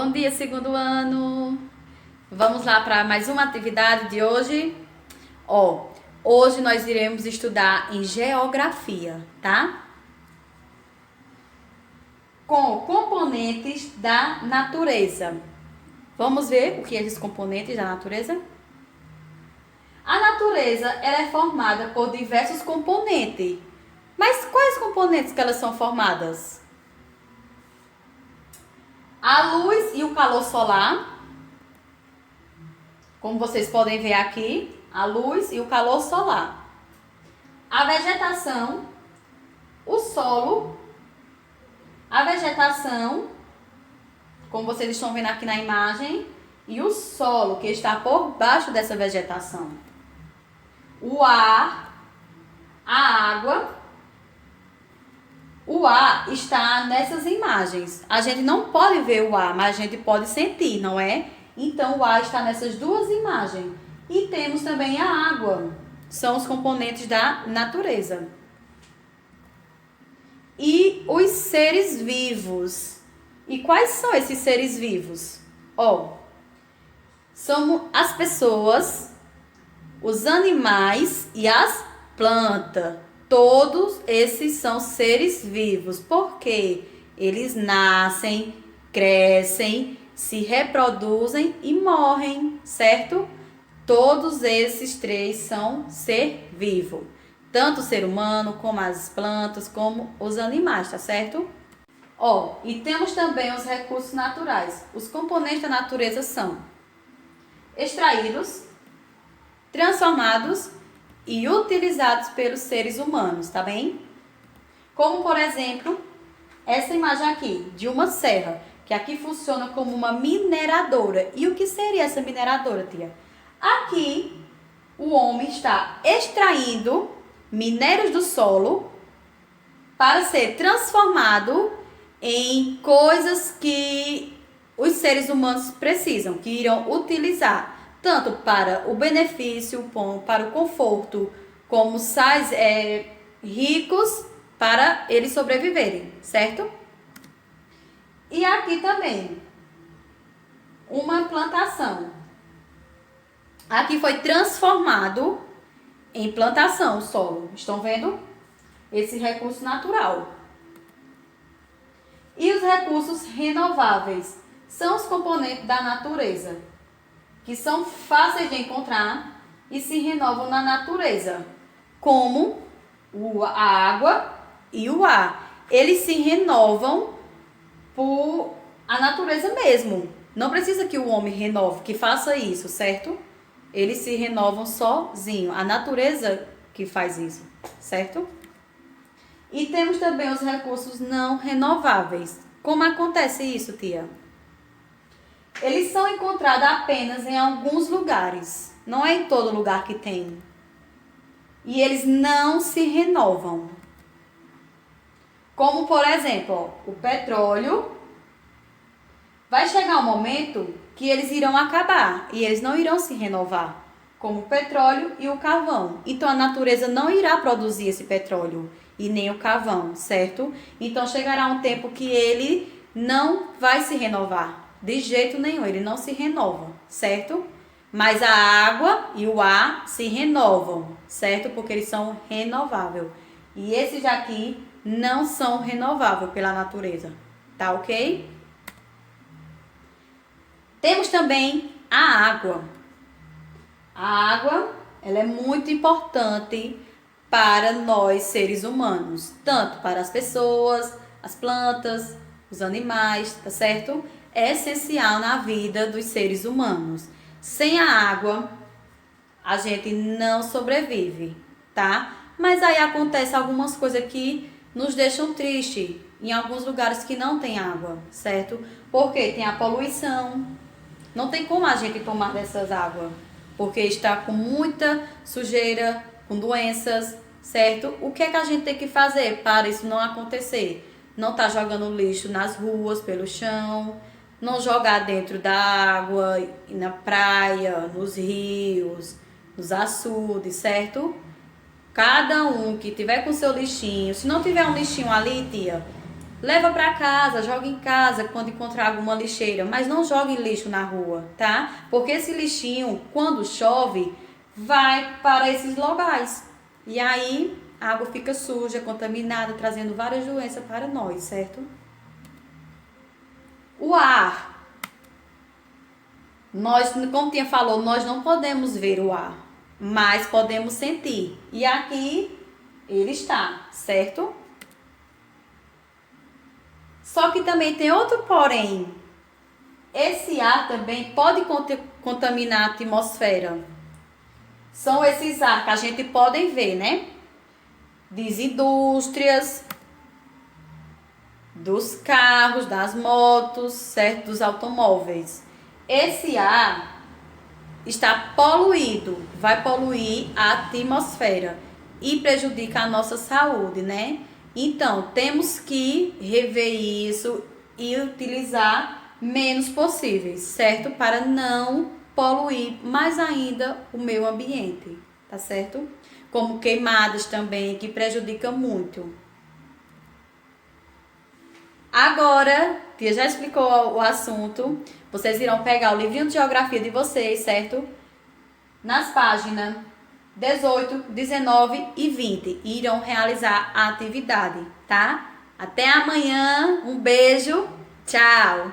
Bom dia, segundo ano. Vamos lá para mais uma atividade de hoje. Hoje nós iremos estudar em geografia, tá? Com componentes da natureza. Vamos ver o que é esses componentes da natureza? A natureza, ela é formada por diversos componentes. Mas quais componentes que elas são formadas? A luz e o calor solar, como vocês podem ver aqui, a luz e o calor solar. A vegetação, o solo, a vegetação, como vocês estão vendo aqui na imagem, e o solo que está por baixo dessa vegetação. O ar, a água. O ar está nessas imagens. A gente não pode ver o ar, mas a gente pode sentir, não é? Então, o ar está nessas duas imagens. E temos também a água. São os componentes da natureza. E os seres vivos. E quais são esses seres vivos? São as pessoas, os animais e as plantas. Todos esses são seres vivos, porque eles nascem, crescem, se reproduzem e morrem, certo? Todos esses três são ser vivo. Tanto o ser humano, como as plantas, como os animais, tá certo? E temos também os recursos naturais. Os componentes da natureza são extraídos, transformados e utilizados pelos seres humanos, tá bem? Como, por exemplo, essa imagem aqui, de uma serra, que aqui funciona como uma mineradora. E o que seria essa mineradora, tia? Aqui, o homem está extraindo minérios do solo para ser transformado em coisas que os seres humanos precisam, que irão utilizar. Tanto para o benefício, para o conforto, como sais ricos para eles sobreviverem, certo? E aqui também, uma plantação. Aqui foi transformado em plantação o solo. Estão vendo? Esse recurso natural. E os recursos renováveis são os componentes da natureza, que são fáceis de encontrar e se renovam na natureza, como a água e o ar. Eles se renovam por a natureza mesmo. Não precisa que o homem renove, que faça isso, certo? Eles se renovam sozinho. A natureza que faz isso, certo? E temos também os recursos não renováveis. Como acontece isso, tia? Eles são encontrados apenas em alguns lugares. Não é em todo lugar que tem. E eles não se renovam. Como, por exemplo, o petróleo. Vai chegar um momento que eles irão acabar. E eles não irão se renovar. Como o petróleo e o carvão. Então, a natureza não irá produzir esse petróleo. E nem o carvão, certo? Então, chegará um tempo que ele não vai se renovar. De jeito nenhum, ele não se renova, certo? Mas a água e o ar se renovam, certo? Porque eles são renováveis. E esses aqui não são renováveis pela natureza, tá ok? Temos também a água. A água, ela é muito importante para nós seres humanos. Tanto para as pessoas, as plantas, os animais, tá certo? É essencial na vida dos seres humanos. Sem a água, a gente não sobrevive, tá? Mas aí acontece algumas coisas que nos deixam tristes em alguns lugares que não tem água, certo? Porque tem a poluição. Não tem como a gente tomar dessas águas, porque está com muita sujeira, com doenças, certo? O que é que a gente tem que fazer para isso não acontecer? Não tá jogando lixo nas ruas, pelo chão. Não jogar dentro da água, na praia, nos rios, nos açudes, certo? Cada um que tiver com seu lixinho, se não tiver um lixinho ali, tia, leva para casa, joga em casa quando encontrar alguma lixeira, mas não jogue lixo na rua, tá? Porque esse lixinho, quando chove, vai para esses locais. E aí a água fica suja, contaminada, trazendo várias doenças para nós, certo? O ar. Nós, como tinha falou, nós não podemos ver o ar, mas podemos sentir. E aqui ele está, certo? Só que também tem outro porém. Esse ar também pode contaminar a atmosfera. São esses ar que a gente pode ver, né? Das indústrias, dos carros, das motos, certo? Dos automóveis. Esse ar está poluído, vai poluir a atmosfera e prejudica a nossa saúde, né? Então, temos que rever isso e utilizar menos possíveis, certo? Para não poluir mais ainda o meio ambiente, tá certo? Como queimadas também, que prejudicam muito. Agora, tia já explicou o assunto, vocês irão pegar o livrinho de geografia de vocês, certo? Nas páginas 18, 19 e 20 e irão realizar a atividade, tá? Até amanhã, um beijo, tchau!